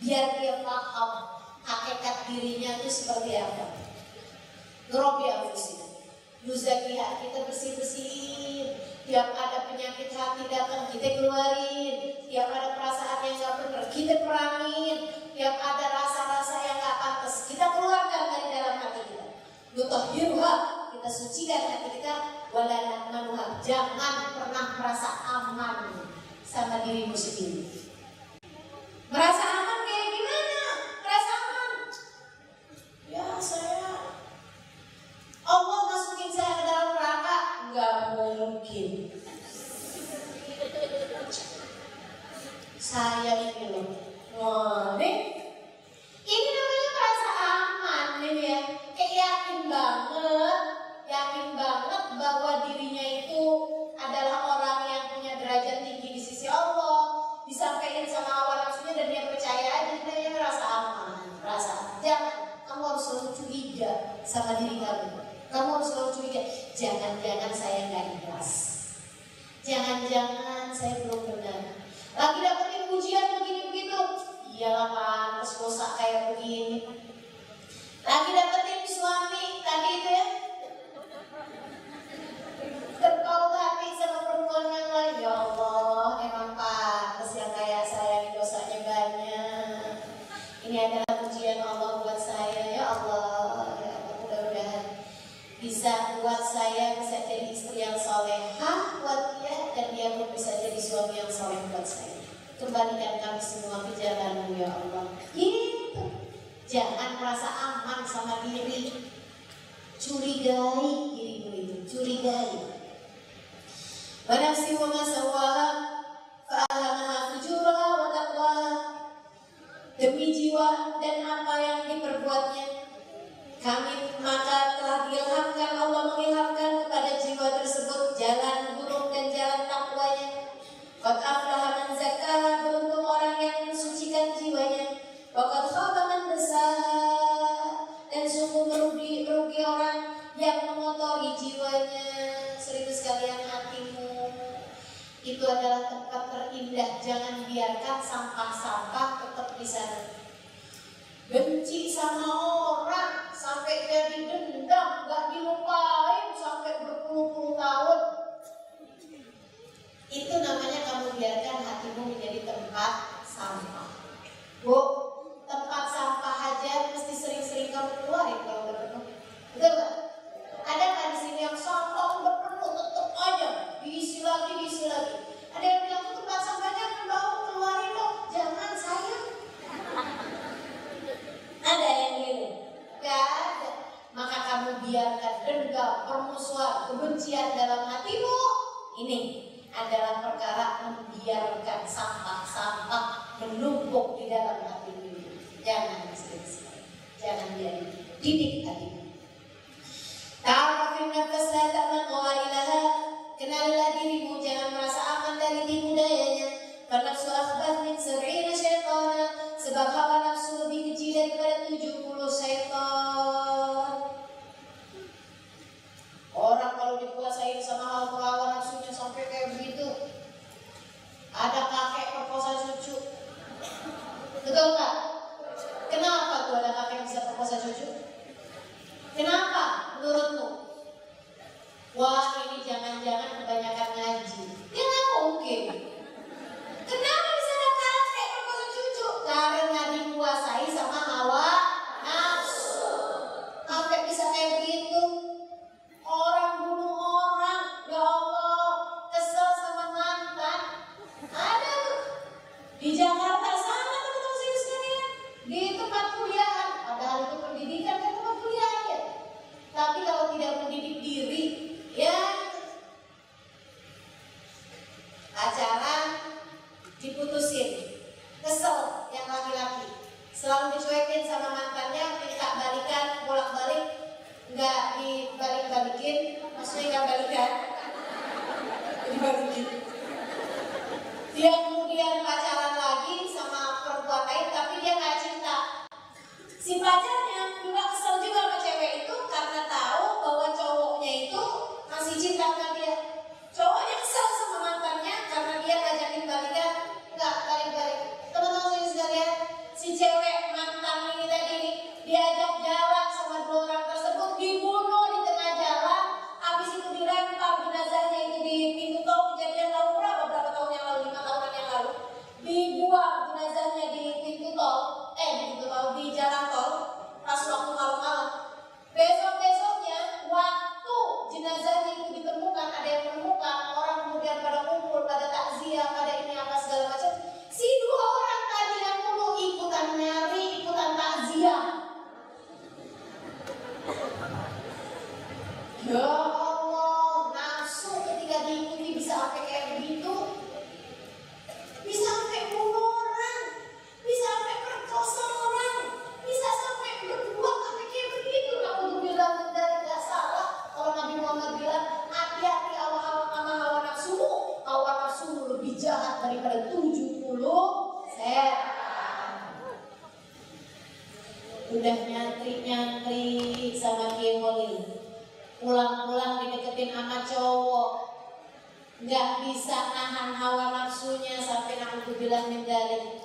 biar dia paham hakikat dirinya itu seperti apa. Ngerobi anfusina nuzakiha, kita bersih-bersihin. Tiap ada penyakit hati datang kita keluarin. Tiap ada perasaan yang gak benar kita perangin. Tiap ada rasa-rasa yang gak pantas kita keluarkan dari dalam hati kita. Nutahhiruha, kita sucikan hati kita. Wala nahmanuha, jangan pernah merasa aman sama dirimu sendiri. Merasa aman kayak gimana? Merasa aman, ya saya Allah masukin saya ke dalam neraka, nggak mungkin. Saya ini loh, wah nih, ini namanya merasa aman nih ya. Kayak yakin banget bahwa dirinya itu adalah orang yang punya derajat tinggi di sisi Allah. Disampaikan sama awal nafsunya dan dia percaya aja, dia merasa aman, merasa. Jangan, kamu harus selalu curiga sama diri kamu. Kamu harus selalu curiga, jangan-jangan saya nggak ikhlas, jangan-jangan saya belum benar. Lagi dapetin ujian begini begitu, iyalah pantas dosa kayak begini. Lagi dapetin suami tadi itu ya, terpaut hati sama perempuan yang lain, ya Allah emang pantas yang kayak saya ini dosanya banyak. Ini adalah ujian Allah buat saya, ya Allah, ya Allah, mudah-mudahan bisa buat saya bisa jadi istri yang solehah buat dia, dan dia pun bisa jadi suami yang soleh buat saya. Kembalikan kami semua ke jalan-Mu ya Allah. Gitu. Jangan merasa aman sama diri, curigai dirimu itu, curigai. Wa nafsi wa ma sawwaha fa alhamaha fujuraha wa taqwaha. Demi jiwa dan apa yang diperbuatnya, kami maka telah diilhamkan, Allah mengilhamkan kepada jiwa tersebut jalan buruk dan jalan takwanya. Qad aflaha man zakkaha, beruntung orang yang mensucikan jiwanya. Wa qad khaba man dassaha, dan sungguh merugi orang yang mengotori jiwanya. Seribu sekalian, hatimu itu adalah tempat terindah. Jangan biarkan sampah-sampah tetap di sana. Benci sama orang sampai jadi dendam, gak dilupain sampai berpuluh-puluh tahun. Itu namanya kamu biarkan hatimu menjadi tempat sampah. Bu, tempat sampah aja mesti sering-sering kamu keluarin kalau udah penuh. Betul gak? Ada kan di sini yang sampah udah penuh tetep aja diisi lagi. Ada yang bilang tempat sampahnya berbau, keluarin dong. Jangan sayang. Ada yang gitu? Gak ada. Maka kamu biarkan dendam, permusuhan, kebencian dalam hatimu. Ini adalah perkara membiarkan sampah-sampah menumpuk di dalam hatimu. Jangan sekali-sekali. Jangan biarin. Didik hatimu. Ta'arafin nafas la ta'man qawailaha. Kenalilah dirimu, jangan merasa aman dari tipu dayanya. Nafsu akhbar min 70 syaitana, sebab hawa nafsu lebih kecil daripada 70 syaitan. Orang kalau dikuasain sama hawa nafsunya sampai kayak begitu. Ada kakek perkosa cucu, betul gak? Kenapa tuh ada kakek bisa perkosa cucu? Kenapa menurutmu? Wah, ini jangan-jangan kebanyakan ngaji. Ya nggak mungkin. Kenapa bisa ada kakek perkosa cucu? Karena dikuasai sama hawa nafsu. Sampai bisa kayak begitu. Orang bunuh orang, ya Allah, kesel sama mantan. Ada tuh di Jakarta sana, teman-teman sekalian, di tempat kuliahan. Padahal itu pendidikan kan tempat kuliah aja. Tapi kalau tidak mendidik diri, ya acara diputusin, kesel yang laki-laki, selalu dicuekin sama mantannya, minta balikan, bolak-balik, nggak dibalik-balikin, maksudnya nggak balikan, dibalikin. Dia kemudian pacaran lagi sama perempuan lain, tapi dia nggak cinta. Si pacarnya juga kesel juga sama cewek itu karena tahu bahwa cowoknya itu masih cinta sama dia. Cowoknya kesel sama mantannya karena dia ngajakin balikan, nggak balik-balik. Teman-teman sekalian, si udah nyantri sama Kiai Holil, pulang-pulang dideketin sama cowok, nggak bisa nahan hawa nafsunya sampai naudzubillah min dzalik,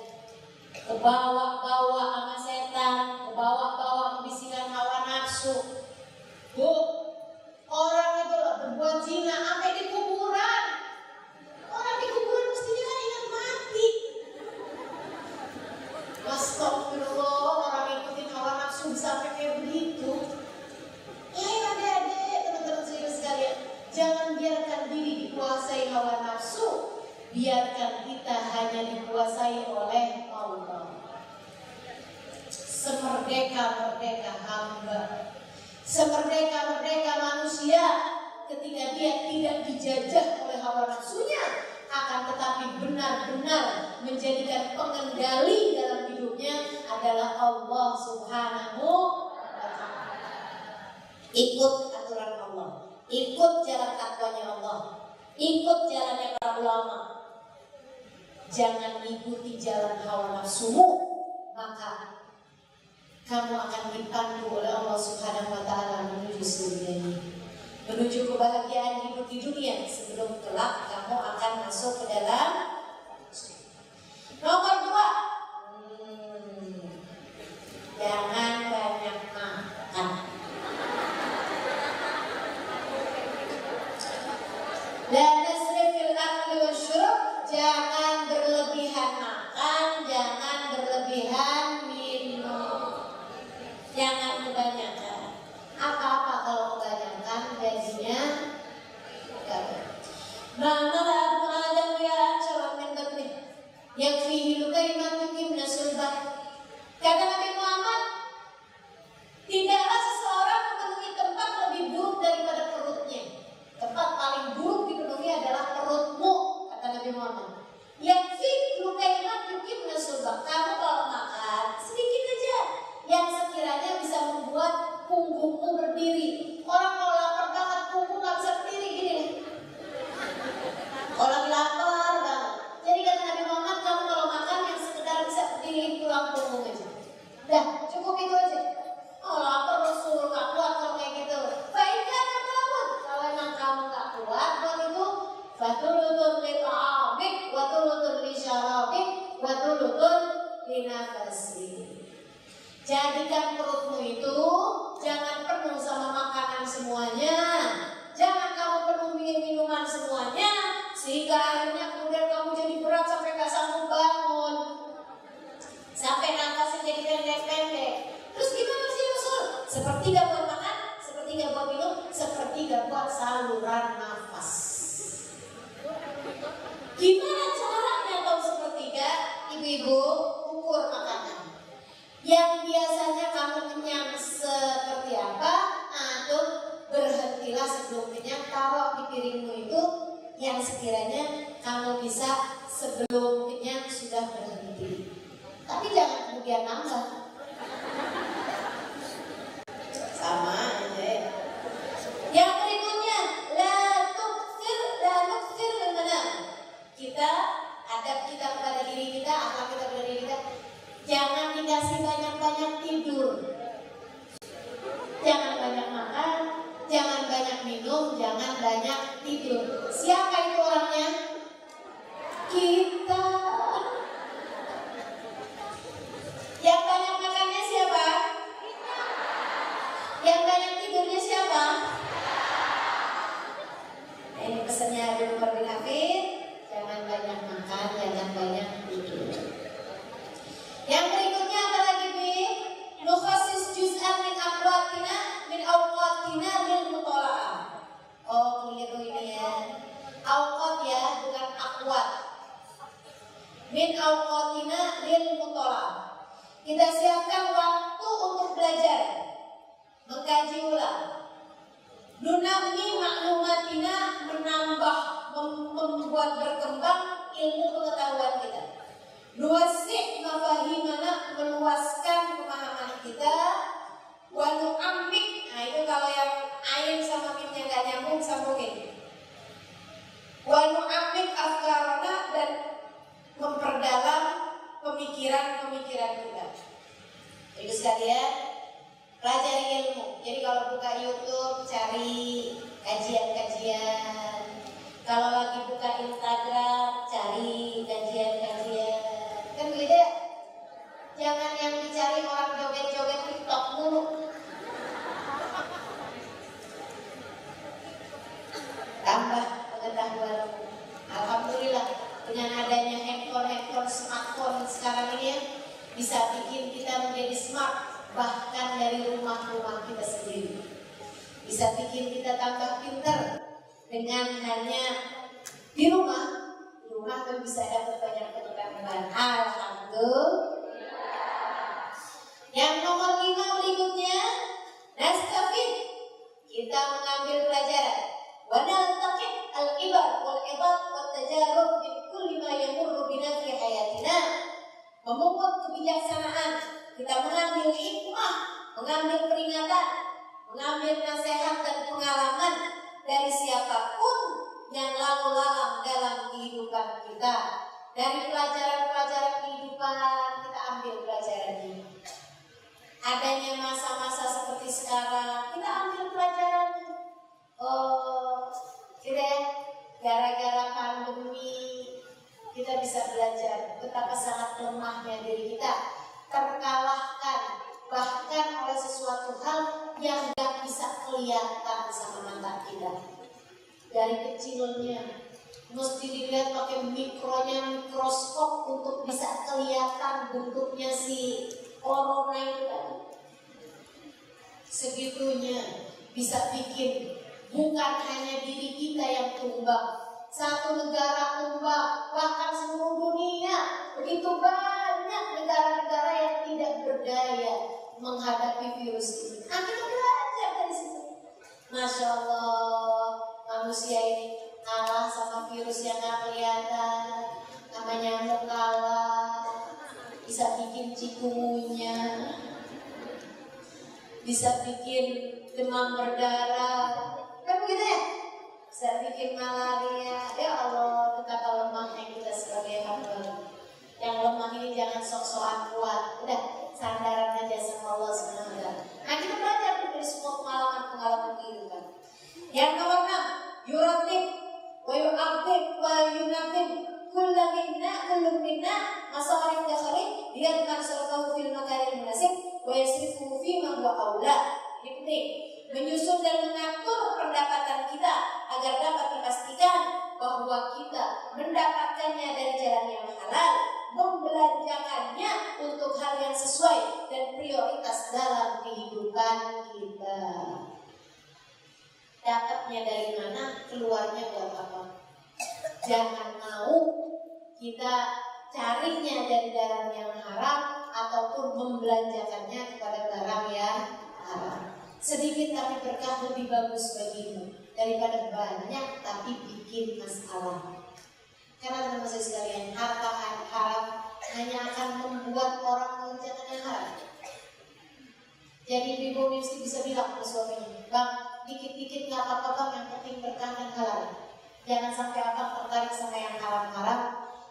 kebawa-bawa sama setan, kebawa-bawa bisikan hawa nafsu. Bu, orang itu berbuat zina sampai di kuburan. Orang di kuburan mestinya kan ingat mati. Astagfirullah, orang ikutin hawa nafsu sampai kayak begitu. Ya adik-adik, teman-teman serius sekalian, jangan biarkan diri dikuasai hawa nafsu. Biarkan kita hanya dikuasai oleh Allah. Semerdeka-merdeka hamba, semerdeka-merdeka manusia, ketika dia tidak dijajah oleh hawa nafsunya, akan tetapi benar-benar menjadikan pengendali dalam hidupnya adalah Allah Subhanahu wa Ta'ala. Ikut aturan Allah, ikut jalan takwanya Allah, ikut jalannya para ulama. Jangan ikuti jalan hawa nafsumu, maka kamu akan dipandu oleh Allah Subhanahu wa Ta'ala menuju surga ini, menuju kebahagiaan hidup di dunia sebelum kelak kamu akan masuk ke dalam. Nomor 2, jangan banyak makan. La nasrif fil akli wasyurb, jangan berlebihan makan, jangan berlebihan minum, jangan kebanyakan. Apa-apa kalau kebanyakan gajinya gagal. Mana Adam ya salam min batni yang fihi lukaiman yukim nasulbah. Kata Nabi Muhammad, tidaklah seseorang memenuhi tempat lebih buruk daripada perutnya. Tempat paling buruk dipenuhi adalah perutmu, kata Nabi Muhammad. Yang fihi lukaiman yukim nasulbah. Kamu kalau makan sedikit aja yang sekiranya bisa membuat punggungmu berdiri. Orang kalau lapar banget punggung nggak bisa berdiri gini nih. Orang lapar banget. Jadi kata Nabi Muhammad, kamu kalau makan yang sekedar bisa berdiri tulang punggung aja. Dah, cukup itu aja. Oh lapar Rasul nggak kuat kalau kayak gitu. Baikkan kamu. Kalau emang kamu nggak kuat buat itu, fatulutun lit'amik, watulutun lisyarabik, watulutun linafasik. Jadikan perutmu itu jangan penuh sama makanan semuanya, jangan kamu penuhi minuman semuanya, sehingga akhirnya kemudian kamu jadi berat sampai gak sanggup bangun, sampai nafasnya jadi pendek-pendek. Terus gimana sih Rasul? Sepertiga buat makan, sepertiga buat minum, sepertiga buat saluran nafas. Gimana caranya tahu sepertiga? Ibu-ibu ukur makanan. Yang biasanya kamu kenyang seperti apa, atau berhentilah sebelum kenyang, taruh di piringmu itu yang sekiranya kamu bisa sebelum kenyang sudah berhenti. Tapi jangan kemudian nambah. Sama aja ya. Yang berikutnya, la nukthir min manam. Kita adab kita kepada diri kita, akhlak kita kepada diri kita. Jangan dikasih banyak-banyak tidur, jangan banyak makan, jangan banyak minum, jangan banyak tidur. Siapa itu orangnya? Kita. Yang banyak makannya siapa? Yang banyak tidurnya siapa? Ini pesannya dulu Pak Hafid, jangan banyak makan, jangan banyak tidur. Yang berikutnya apa lagi Bi? Nukhasis juz'an min aqwatina min awqatina lil mutola'ah. Oh keliru ini ya. Awqat ya, bukan aqwat. Min awqatina lil mutola'ah. Kita siapkan waktu untuk belajar, mengkaji ulang. Nunammi maklumatina, menambah, membuat berkembang ilmu pengetahuan kita. Nuwassi' mafahimana, meluaskan pemahaman kita. Wa nu'ammik, nah itu kalau yang ain sama mimnya gak nyambung sambungin. Wa nu'ammik afkarana, dan memperdalam pemikiran-pemikiran kita. Itu sekalian, pelajari ilmu. Jadi kalau buka YouTube cari kajian-kajian. Kalau lagi buka Instagram cari kajian-kajian. Kan begitu ya? Jangan yang dicari orang joget-joget TikTok mulu. Tambah pengetahuan. Alhamdulillah dengan adanya handphone smartphone sekarang ini ya, bisa bikin kita menjadi smart bahkan dari rumah-rumah kita sendiri. Bisa bikin kita tambah pintar dengan hanya di rumah pun bisa dapat banyak pengetahuan. Alhamdulillah. Yang nomor 5 berikutnya, nastafid. Kita mengambil pelajaran. Wa naltaqit al-ibar wal-ibar wat-tajarub min kulli ma yamurru bina fi hayatina. Memungut kebijaksanaan, kita mengambil hikmah, mengambil peringatan, mengambil nasihat dan pengalaman dari siapapun yang lalu lalang dalam kehidupan kita. Dari pelajaran-pelajaran kehidupan kita ambil pelajarannya. Adanya masa-masa seperti sekarang, kita ambil pelajaran. Gara-gara pandemi kita bisa belajar betapa sangat lemahnya diri kita, terkalahkan bahkan oleh sesuatu hal yang gak bisa kelihatan sama mata kita. Dari kecilnya mesti dilihat pakai mikroskop untuk bisa kelihatan bentuknya si corona itu tadi. Segitunya bisa bikin bukan hanya diri kita yang tumbang, satu negara tumbang, bahkan seluruh dunia. Begitu banyak negara-negara yang tidak berdaya menghadapi virus ini. Nah, kita belajar dari situ. Masya Allah, manusia ini kalah sama virus yang gak kelihatan. Namanya nyamuk kalah, bisa bikin cikungunya, bisa bikin demam berdarah, kan begitu ya? Bisa bikin malaria. Ya Allah, betapa lemahnya kita sebagai hamba. Yang lemah ini jangan sok-sokan kuat. Udah, sandaran aja sama Allah SWT. Nah, kita belajar dari semua pengalaman-pengalaman kehidupan. Yang nomor 6, yuratib wa yu'aqib wa yunaqib kullu minna masalih dakhalin liyadman sarfahu fil makaril munasib wa yasrifu fi ma huwa aula. Ini penting, menyusun dan mengatur pendapatan kita agar dapat dipastikan bahwa kita mendapatkannya dari jalan yang halal, membelanjakannya untuk hal yang sesuai dan prioritas dalam kehidupan kita. Dapatnya dari mana, keluarnya buat apa? Jangan mau kita carinya dari barang yang haram ataupun membelanjakannya kepada barang yang haram. Sedikit tapi berkah lebih bagus bagimu daripada banyak tapi bikin masalah. Karena teman-teman sekalian, harta haram hanya akan membuat orang mengerjakan yang haram. Jadi ibu mesti bisa bilang ke suaminya, bang, dikit-dikit nggak apa-apa bang, yang penting berkah dan halal. Jangan sampai abang tertarik sama yang haram-haram.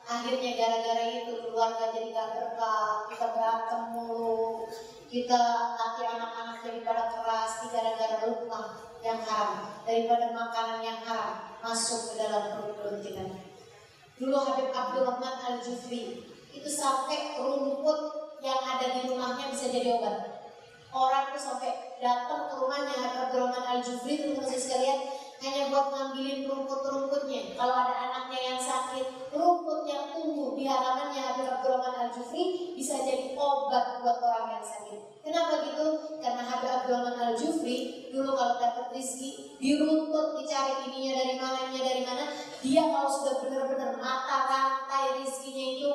Akhirnya gara-gara itu keluarga jadi gak berkah, kita berantem mulu, kita nanti anak-anak jadi pada keras gara-gara lupa yang haram, daripada makanan yang haram masuk ke dalam perut-perut kita. Dulu Habib Abdurrahman Al-Jufri itu sampai rumput yang ada di rumahnya bisa jadi obat. Orang tuh sampai datang ke rumahnya Habib Abdurrahman Al-Jufri, teman-teman sekalian, hanya buat ngambilin rumput-rumputnya. Kalau ada anaknya yang sakit, rumput yang tumbuh di halamannya Habib Abdurrahman Al-Jufri bisa jadi obat buat orang yang sakit. Kenapa gitu? Karena Habib Abdurrahman Al-Jufri dulu kalau dapat rezeki, diruntut, dicari ininya dari mana. Dia kalau sudah benar-benar mata rantai rezekinya itu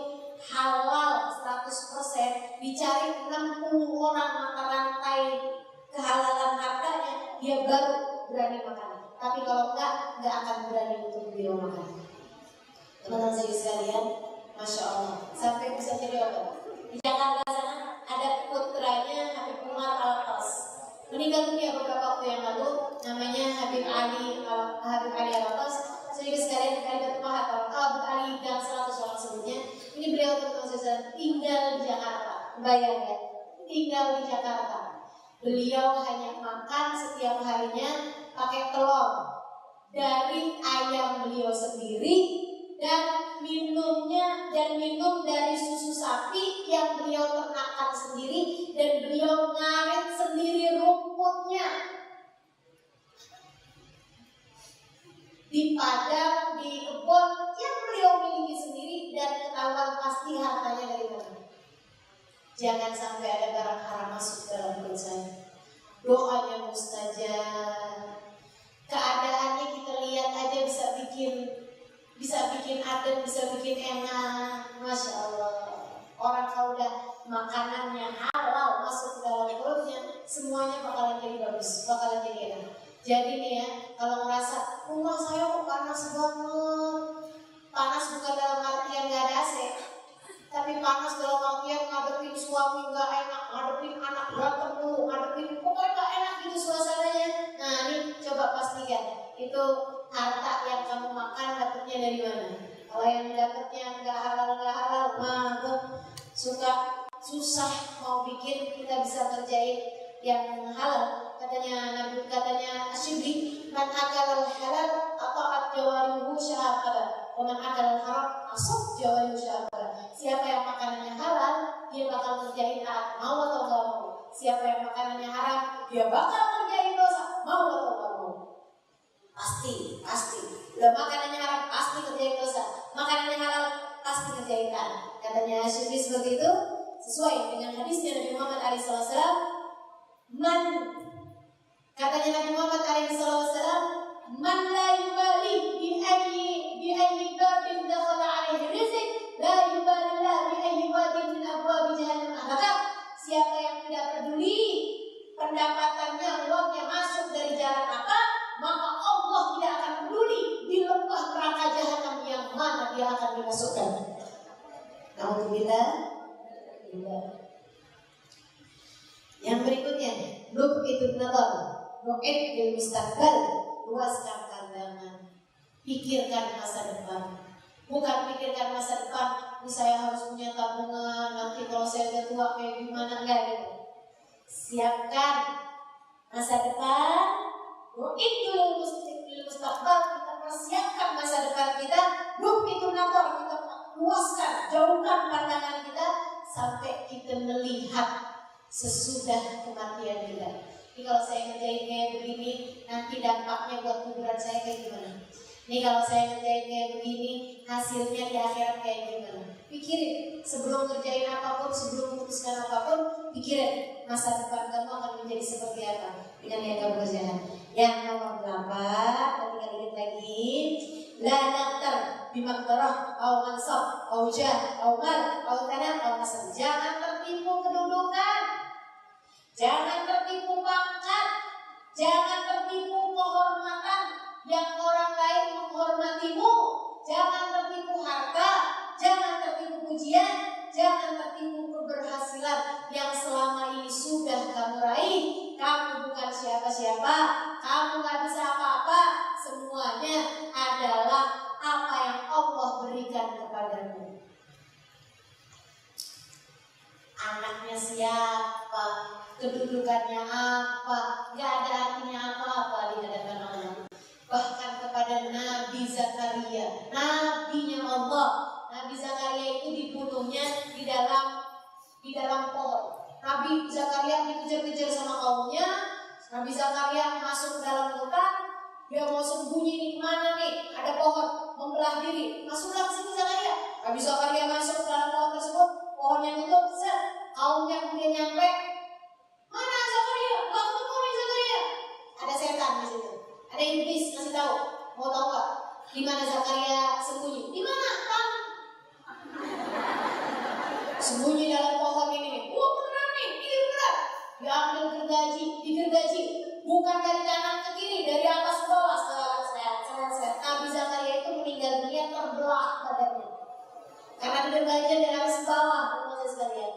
halal 100%, dicari 60 orang mata rantai kehalalan hartanya, dia baru berani makan. Tapi kalau enggak akan berani untuk beliau makan. Teman-teman sekalian, Masya Allah, sampai bisa jadi apa? Di Jakarta sana ada putranya Habib Umar Al-Qas, meninggal dunia beberapa waktu yang lalu. Namanya Habib Ali Al-Qas. Sedikit sekalian kalimat Mahat Habib Ali dan 100 orang sebelumnya. Ini beliau teman-teman sekalian tinggal di Jakarta. Bayangkan, tinggal di Jakarta. Beliau hanya makan setiap harinya pakai telur dari ayam beliau sendiri, dan minum dari susu sapi yang beliau ternakkan sendiri, dan beliau ngarit sendiri rumputnya di padang, di kebun yang beliau miliki sendiri, dan ketahuan pasti hartanya dari mana. Jangan sampai ada barang haram masuk dalam perut saya. Doanya mustajab. Keadaannya kita lihat aja bisa bikin adem, bisa bikin enak. Masya Allah. Orang kalau udah makanannya halal masuk ke dalam perutnya, semuanya bakalan jadi bagus, bakalan jadi enak. Jadi nih ya, kalau ngerasa rumah saya kok panas banget, panas bukan dalam artian gak ada AC, tapi panas dalam artian ngadepin suami gak enak, ngadepin anak berantem dulu, ngadepin pokoknya gak enak gitu suasananya. Nah ini coba pastikan itu harta yang kamu makan dapetnya dari mana. Kalau yang dapetnya gak halal, mah suka susah mau bikin kita bisa kerjain yang halal. Katanya Asyibli, man akal halal ata'at jawarihu syahaqala, wa man akal haram asab jawarihu syahaqala. Siapa yang makanannya halal, dia bakal kerjain taat, mau atau gak mau. Siapa yang makanannya haram, dia bakal kerjain dosa, mau atau gak mau. Pasti. Udah makanannya haram, pasti kerjain dosa. Makanannya halal, pasti kerjain taat. Katanya Asyibli seperti itu, sesuai dengan hadisnya Nabi Muhammad SAW. Katanya Nabi Muhammad SAW, man la yubali bi ayyi babin dakhala alaihi rizq, la yubali la bi ayyi wadin min abwabi jahannam. Maka siapa yang tidak peduli pendapatannya, uangnya masuk dari jalan apa, maka Allah tidak akan peduli di lembah neraka jahanam yang mana dia akan dimasukkan. Alhamdulillah. Yang berikutnya, itu nazar. Ro'id bil mustaqbal, luaskan pandangan, pikirkan masa depan. Bukan pikirkan masa depan, ini saya harus punya tabungan, nanti kalau saya udah tua kayak gimana, enggak gitu. Siapkan masa depan, ro'id bil mustaqbal, kita persiapkan masa depan kita. Itu nazar, kita luaskan, jauhkan pandangan kita sampai kita melihat sesudah kematian kita. Ini kalau saya ngerjain kayak begini, nanti dampaknya buat kuburan saya kayak gimana? Ini kalau saya ngerjain kayak begini, hasilnya di akhirat kayak gimana? Pikirin, sebelum ngerjain apapun, sebelum memutuskan apapun, pikirin masa depan kamu akan menjadi seperti apa dengan yang kamu kerjakan. Yang nomor 8, ketika ingat lagi, la naktar bimakdarah, au mansab, au jah, au mal, au tanah, au nasab. Jangan tertipu kedudukan, jangan tertipu pangkat, jangan tertipu kehormatan yang orang lain menghormatimu, jangan tertipu harta, jangan tertipu pujian, jangan tertipu keberhasilan yang selama ini sudah kamu raih. Kamu bukan siapa-siapa, kamu gak bisa apa-apa, semuanya adalah apa yang Allah berikan kepadamu. Anaknya siapa, kedudukannya apa, gak ada artinya apa-apa di hadapan Allah. Bahkan kepada Nabi Zakaria, nabinya Allah, Nabi Zakaria itu dibunuhnya di dalam pohon. Nabi Zakaria dikejar-kejar sama kaumnya. Nabi Zakaria masuk ke dalam hutan, dia mau sembunyi nih, kemana nih? Ada pohon, membelah diri. Masuklah ke sini Zakaria. Nabi Zakaria masuk ke dalam pohon tersebut, pohonnya tutup, kaumnya kemudian nyampe. Mana Zakaria? Gak ketemu nih Zakaria. Ada setan di situ, ada iblis ngasih tahu. Mau tahu gak? Di mana Zakaria sembunyi? Di mana? Kan? Sembunyi dalam pohon ini. Wah beneran nih, ini beneran. Diambil digergaji. Bukan dari kanan ke kiri, dari atas ke bawah. Set. Nabi Zakaria itu meninggal dunia terbelah badannya. Karena digergaji dari atas ke bawah, teman-teman sekalian.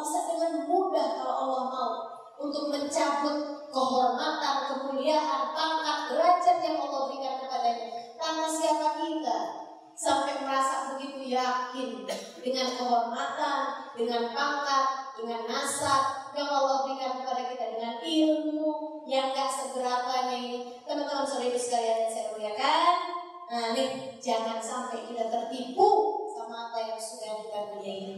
bisa dengan mudah kalau Allah mau untuk mencabut kehormatan, kemuliaan, pangkat, derajat yang Allah berikan kepadanya. Karena siapa kita sampai merasa begitu yakin dengan kehormatan, dengan pangkat, dengan nasab yang Allah berikan kepada kita, dengan ilmu yang gak seberapanya ini. Teman-teman saudara sekalian yang saya muliakan, nah nih, jangan sampai kita tertipu sama apa yang sudah kita punya ini.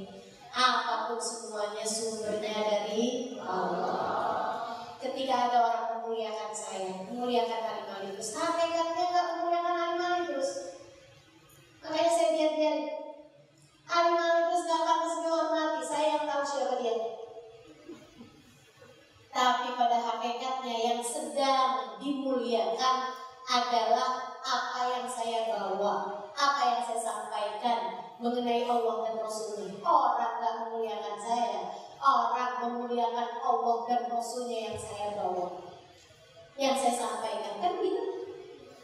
Apapun semuanya sumbernya dari Allah. Ketika ada orang memuliakan saya, memuliakan alim-alim terus, hakikatnya gak memuliakan alim-alim terus. Makanya saya lihat-lihat alim-alim terus gak pantas dihormati. Saya yang tahu siapa dia. Tapi pada hakikatnya yang sedang dimuliakan adalah apa yang saya bawa, apa yang saya sampaikan mengenai Allah dan Rasulnya. Orang gak memuliakan saya, orang memuliakan Allah dan Rasulnya yang saya bawa, yang saya sampaikan. Kan gitu.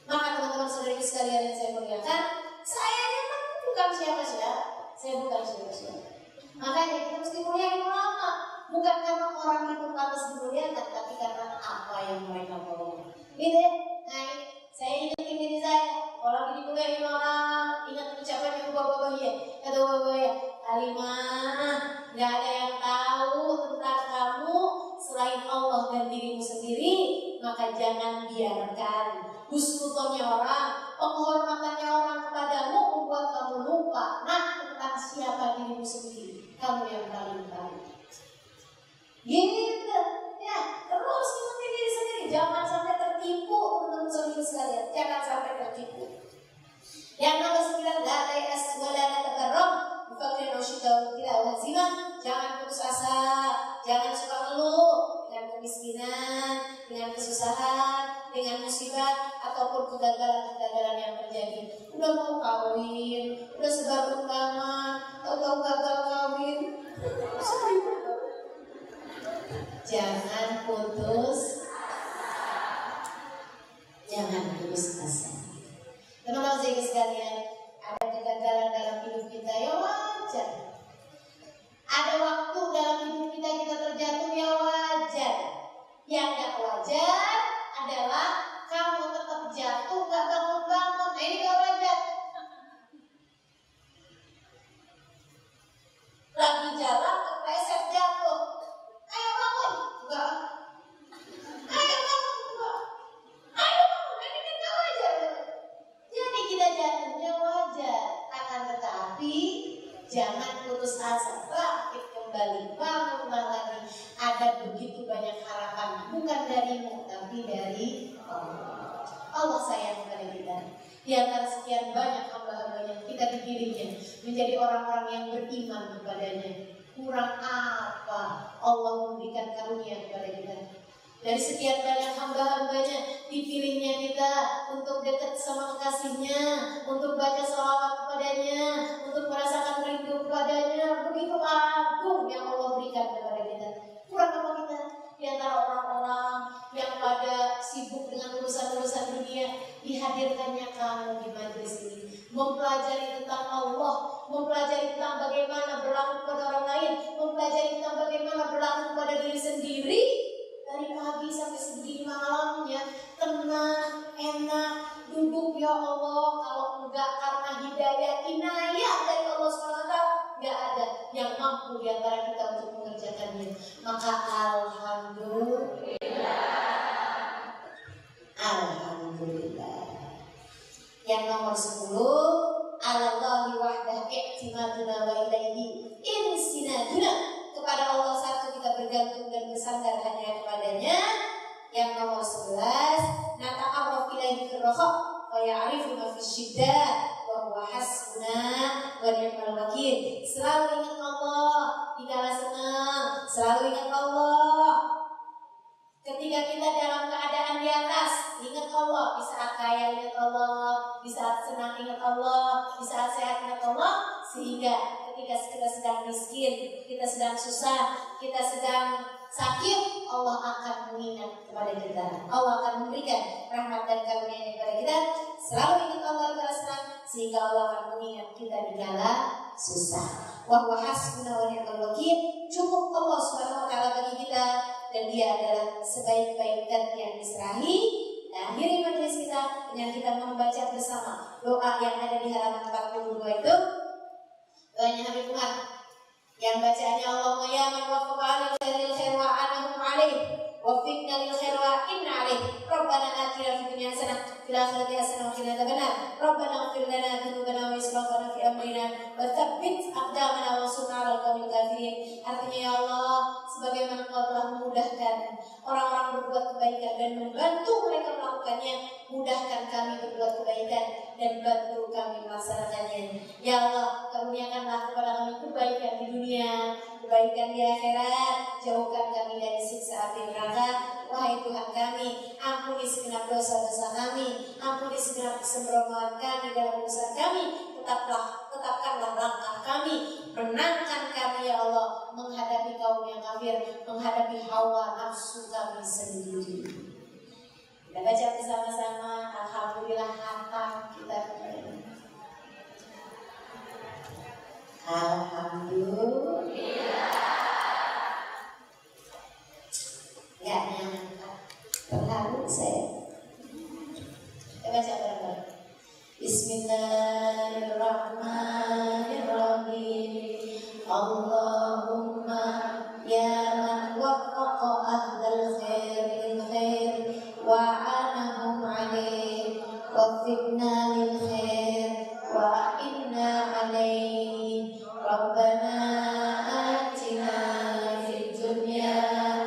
Maka teman-teman saudari sekalian yang saya muliakan, saya kan bukan siapa-siapa. Saya bukan siapa-siapa. Makanya kita mesti muliakan ulama. Bukan karena orang itu pantas dimuliakan, tapi karena apa yang mereka bawa. Gitu ya? Nah, saya ingetin diri saya. Kalau lagi dimuliakan orang, ingat ucapannya bapak-bapak ya. Kata bapak ya, Halimah, gak ada yang tahu tentang kamu selain Allah dan dirimu sendiri. Maka jangan biarkan husnudzonnya orang, penghormatannya orang kepadamu membuat kamu lupa tentang siapa dirimu sendiri. Kamu yang paling tahu. Gitu ya, terus mengerti diri sendiri. Jangan sampai tertipu, teman-teman saudara sekalian. Jangan sampai tertipu. Yang nomor 9, la ta'as wa la tatarram bifaqrin wa syiddatin tidak hazimah. Jangan putus asa, jangan suka ngeluh dengan kemiskinan, dengan kesusahan, dengan musibah ataupun kegagalan-kegagalan yang terjadi. Udah mau kawin, udah sebar undangan, tahu-tahu gagal kawin. Jangan putus asa. Teman-teman saya sekalian, ada kegagalan dalam hidup kita ya wajar. Ada waktu dalam hidup kita terjatuh ya wajar. Yang gak wajar adalah kamu tetap jatuh gak bangun-bangun. Nah, ini gak wajar. Lagi jalan kepleset jatuh. Ayo bangun, enggak. Ayo bangun, enggak. Ayo bangun, ini kan gak wajar. Jadi kita jatuhnya wajar. Akan tetapi jangan putus asa, bangkit kembali, bangunlah lagi. Ada begitu banyak harapan, bukan darimu, tapi dari Allah. Allah sayang kepada kita. Di antara sekian banyak hamba-hambanya, kita digiringnya menjadi orang-orang yang beriman kepadanya. Kurang apa Allah memberikan karunia kepada kita? Dari sekian banyak hamba-hambanya, dipilihnya kita untuk dekat sama kekasihnya, untuk baca salawat kepadanya, untuk merasakan rindu kepadanya. Begitu agung yang Allah berikan kepada kita. Kurang apa kita? Di antara orang-orang yang pada sibuk dengan urusan-urusan dunia, dihadirkannya kamu di majelis ini, mempelajari tentang Allah, mempelajari tentang bagaimana berlaku kepada orang lain, mempelajari tentang bagaimana berlaku kepada diri sendiri. Dari pagi sampai segini malamnya tenang, enak, duduk ya Allah. Kalau enggak karena hidayah inayah dari Allah SWT, enggak ada yang mampu di antara kita untuk mengerjakannya. Maka Alhamdulillah. Yang nomor 10, Alallahi wahdah i'timaduna wa ilaihi insinaduna. Kepada Allah satu kita bergantung dan bersandar hanya kepadanya. Yang nomor 11, nata'arraf ilaihi firraha wa ya'rifu ma fi syiddah wa huwa hasbuna wa ni'mal wakil. Selalu ingat Allah di kala senang, selalu ingat Allah. Ketika kita dalam keadaan di atas, ingat Allah. Di saat kaya ingat Allah, di saat senang ingat Allah, di saat sehat ingat Allah. Sehingga ketika kita sedang miskin, kita sedang susah, kita sedang sakit, Allah akan mengingat kepada kita. Allah akan memberikan rahmat dan karunia kepada kita. Selalu ingat Allah di kala senang, sehingga Allah akan mengingat kita di kala susah. Wa huwa hasbuna wa ni'mal wakil. Cukup Allah Subhanahu wa taala bagi kita dan Dia adalah sebaik-baik zat yang diserahi. Nah, akhiri majelis kita dengan kita membaca bersama doa yang ada di halaman 42 itu. Doanya Habib Umar yang bacaannya Allahumma ya man waffaqa lil khair wa anahum alaih waffiqna lil khair wa inna alaih rabbana atina fid dunya hasanah fil akhirati hasanah wa qina adzabannar rabbana ighfir lana dhunubana wa israfana fi amrina wa tsabbit aqdamana wa ansurna 'alal qawmil kafirin. Artinya ya Allah, sebagaimana Engkau telah memudahkan orang-orang berbuat kebaikan dan membantu mereka melakukannya, mudahkan kami berbuat kebaikan dan bantu kami melaksanakannya. Ya Allah, karuniakanlah kepada kami kebaikan di dunia, kebaikan di akhirat, jauhkan kami dari siksa api neraka. Wahai Tuhan kami, ampuni segenap dosa-dosa kami, ampuni segenap kesembronoan kami dalam urusan kami. Tetapkanlah langkah kami, menangkan kami ya Allah menghadapi kaum yang kafir, menghadapi hawa nafsu kami sendiri. Kita baca bersama-sama. Alhamdulillah hatam kita kembali. Alhamdulillah. Gak nyangka, terharu saya. Kita baca bareng-bareng. Bismillahirrahmanirrahim. Allahumma ya man waffaqa ahlal khair lil khair wa anahum alaih waffiqna lil khair wa inna alaih rabbana atina fid dunya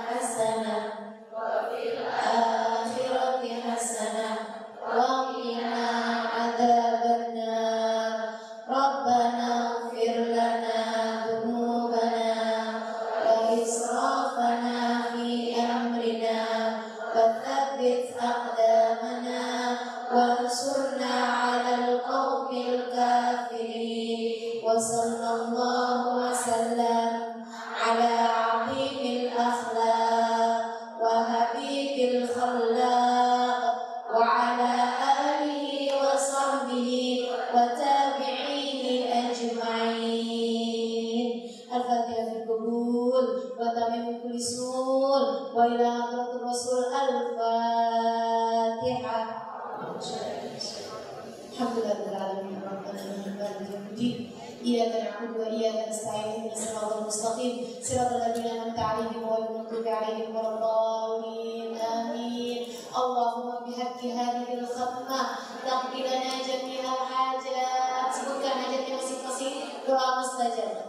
hasanah wa fil akhirati hasanah wa qina adzabannar rabbana ighfir lana dhunubana wa israfana fi amrina wa tsabbit aqdamana wansurna 'alal qawmil kafirin. Wa sallallahu wa sallam ala 'azimil akhlaq wa habibil khallaq wa ala alihi wa sahbihi wa tabi'ihi ajma'in. Al-Fatihah bil qabul wa tamim kulli sul wa ila hadratir rasul. Al-Fatihah. Alhamdulillahirabbil alamin arrahmanirrahim maliki yaumiddin iyyaka na'budu wa iyyaka nasta'in ihdinas siratal mustaqim siratal ladzina an'amta 'alaihim ghairil maghdubi 'alaihim waladdallin amin. Allahumma bihaqqi hadhil khatmah taqdi lana jami'al hajat. Sebutkan hajatnya masing-masing, doa mustajab.